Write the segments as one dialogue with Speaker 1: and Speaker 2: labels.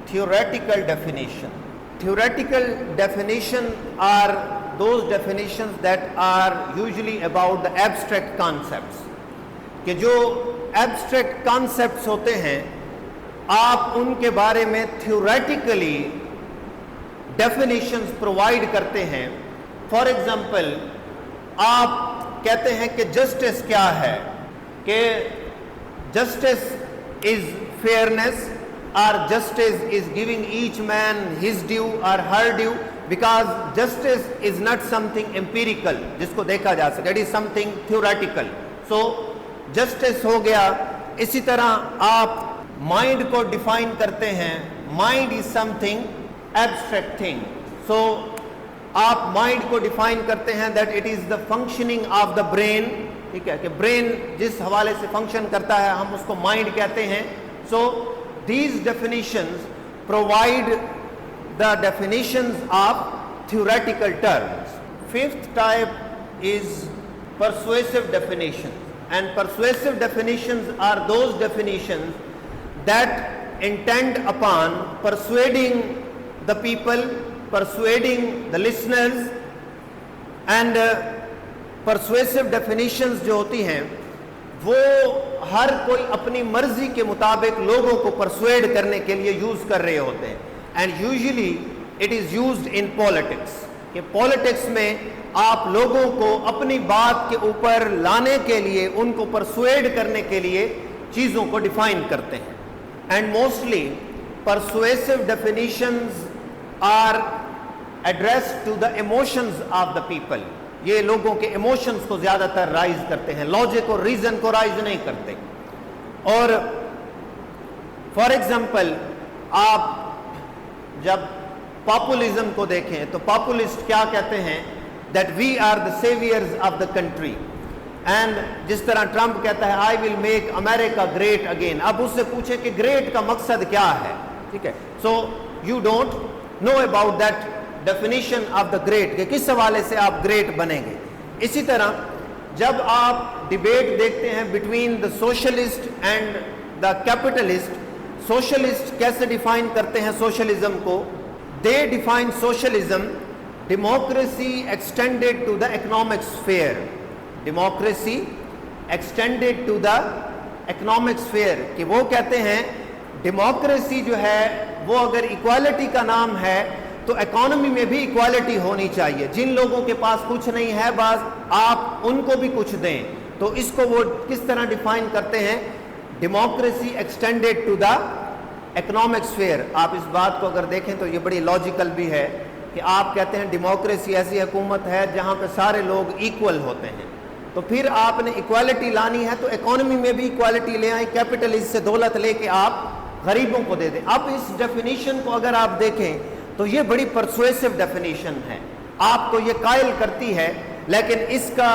Speaker 1: theoretical definition. Theoretical definition are those definitions that are usually about the abstract concepts. کہ جو abstract concepts ہوتے ہیں آپ ان کے بارے میں theoretically definitions provide کرتے ہیں. For example, آپ کہتے ہیں کہ justice کیا ہے, کہ justice is fairness, or justice is giving each man his due or her due, because justice is not something empirical جس کو دیکھا جا سکے, it is something theoretical. So justice ہو گیا. اسی طرح آپ مائنڈ کو ڈیفائن کرتے ہیں, mind is something abstract thing. So آپ مائنڈ کو ڈیفائن کرتے ہیں that it is the functioning of the brain. ٹھیک ہے, کہ برین جس حوالے سے فنکشن کرتا ہے ہم اس کو مائنڈ کہتے ہیں. So these definitions provide the definitions of theoretical terms. Fifth type is persuasive definitions, and persuasive definitions are those definitions that intend upon persuading the people, persuading the listeners, and persuasive definitions جو ہوتی ہیں وہ ہر کوئی اپنی مرضی کے مطابق لوگوں کو پرسویڈ کرنے کے لیے یوز کر رہے ہوتے ہیں. And usually it is used in politics, کہ پالیٹکس میں آپ لوگوں کو اپنی بات کے اوپر لانے کے لیے, ان کو پرسویڈ کرنے کے لیے چیزوں کو ڈیفائن کرتے ہیں. And mostly persuasive definitions are addressed to the emotions of the people. یہ لوگوں کے ایموشنز کو زیادہ تر رائز کرتے ہیں, لاجک اور ریزن کو رائز نہیں کرتے. اور فار ایگزامپل آپ جب پاپولزم کو دیکھیں تو پاپولسٹ کیا کہتے ہیں, that we are the saviours of the country. And جس طرح ٹرمپ کہتا ہے I will make America great again. اب اس سے پوچھے کہ گریٹ کا مقصد کیا ہے, ٹھیک ہے. So you don't know about that definition of the great, کہ کس حوالے سے آپ گریٹ بنیں گے. اسی طرح جب آپ ڈیبیٹ دیکھتے ہیں between the socialist and the capitalist, socialist کیسے ڈیفائن کرتے ہیں سوشلزم کو, they define socialism democracy extended to the economic sphere. Democracy extended to the economic sphere, کہ وہ کہتے ہیں ڈیموکریسی جو ہے وہ اگر ایکوالٹی کا نام ہے تو اکانومی میں بھی ایکوالٹی ہونی چاہیے. جن لوگوں کے پاس کچھ نہیں ہے بعض آپ ان کو بھی کچھ دیں. تو اس کو وہ کس طرح ڈیفائن کرتے ہیں, democracy extended to the economic sphere. آپ اس بات کو اگر دیکھیں تو یہ بڑی لاجیکل بھی ہے, کہ آپ کہتے ہیں ڈیموکریسی ایسی حکومت ہے جہاں پہ سارے لوگ ایکول ہوتے ہیں, تو پھر آپ نے ایکوالٹی لانی ہے تو اکانومی میں بھی ایکوالٹی لے آئیں, کیپٹلسٹ سے دولت لے کے آپ غریبوں کو دے دیں. اب اس ڈیفینیشن کو اگر آپ دیکھیں تو یہ بڑی پرسویسو ڈیفینیشن ہے, آپ کو یہ قائل کرتی ہے, لیکن اس کا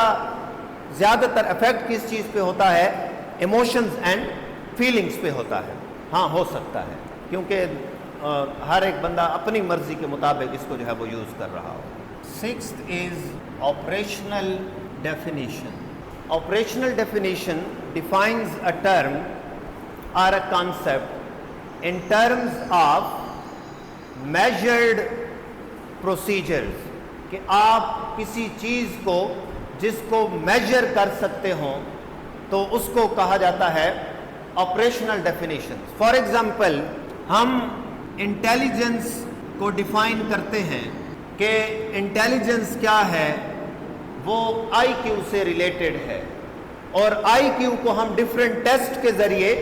Speaker 1: زیادہ تر افیکٹ کس چیز پہ ہوتا ہے, ایموشنز اینڈ فیلنگز پہ ہوتا ہے. ہاں ہو سکتا ہے کیونکہ ہر ایک بندہ اپنی مرضی کے مطابق اس کو جو ہے وہ یوز کر رہا ہو. Sixth is operational definition. Operational definition defines a term or a concept in terms of measured procedures, کہ آپ کسی چیز کو جس کو میجر کر سکتے ہوں تو اس کو کہا جاتا ہے آپریشنل ڈیفینیشن. فار ایگزامپل ہم انٹیلیجنس کو ڈیفائن کرتے ہیں کہ انٹیلیجنس کیا ہے, وہ آئی کیو سے ریلیٹڈ ہے, اور آئی کیو کو ہم ڈفرینٹ ٹیسٹ کے ذریعے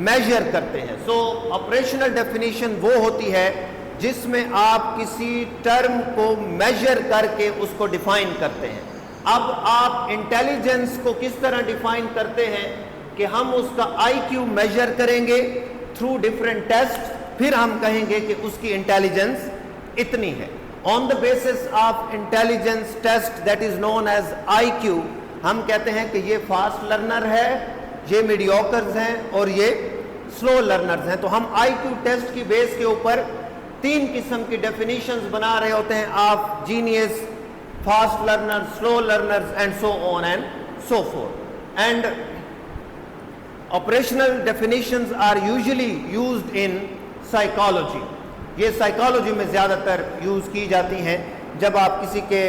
Speaker 1: میجر کرتے ہیں. سو آپریشنل ڈیفینیشن وہ ہوتی ہے جس میں آپ کسی ٹرم کو میجر کر کے اس کو ڈیفائن کرتے ہیں. اب آپ انٹیلیجنس کو کس طرح ڈیفائن کرتے ہیں, کہ ہم اس کا آئی کیو میجر کریں گے تھرو ڈفرینٹ ٹیسٹ, پھر ہم کہیں گے کہ اس کی انٹیلیجنس اتنی ہے. On the basis of intelligence test that is known as I Q, ہم کہتے ہیں کہ یہ فاسٹ لرنر ہے, یہ میڈیوکرز ہیں, اور یہ سلو لرنرز ہیں. تو ہم آئی کیو ٹیسٹ کی بیس کے اوپر 3 قسم کی ڈیفینیشنز بنا رہے ہوتے ہیں, of genius, fast learner, slow learners, and so on and so forth. And operational definitions are usually used in psychology. یہ سائیکالوجی میں زیادہ تر یوز کی جاتی ہیں جب آپ کسی کے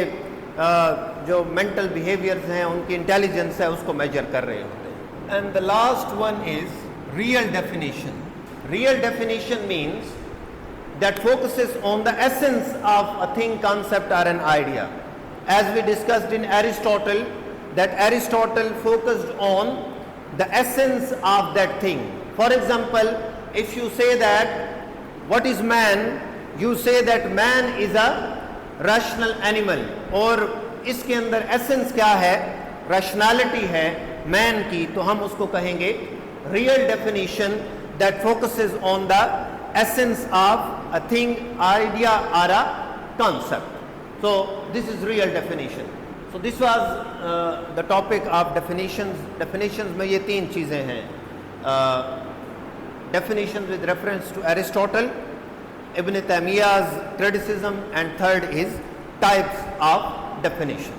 Speaker 1: جو مینٹل بیہیویئرز ہیں ان کی انٹیلیجنس ہے اس کو میجر کر رہے ہوتے ہیں. And the last one is real definition. Real definition means that focuses on the essence of a thing, concept or an idea. As we discussed in Aristotle, that Aristotle focused on the essence of that thing. For example, if you say that what is man, you say that man is a rational animal, اور اس کے اندر essence کیا ہے, rationality ہے man کی, تو ہم اس کو کہیں گے real definition that focuses on the essence of a thing, idea or a concept. So this is real definition. So this was the topic of definitions. Definitions میں یہ تین چیزیں ہیں. Definitions with reference to Aristotle, Ibn Taymiyyah's criticism, and third is types of definition.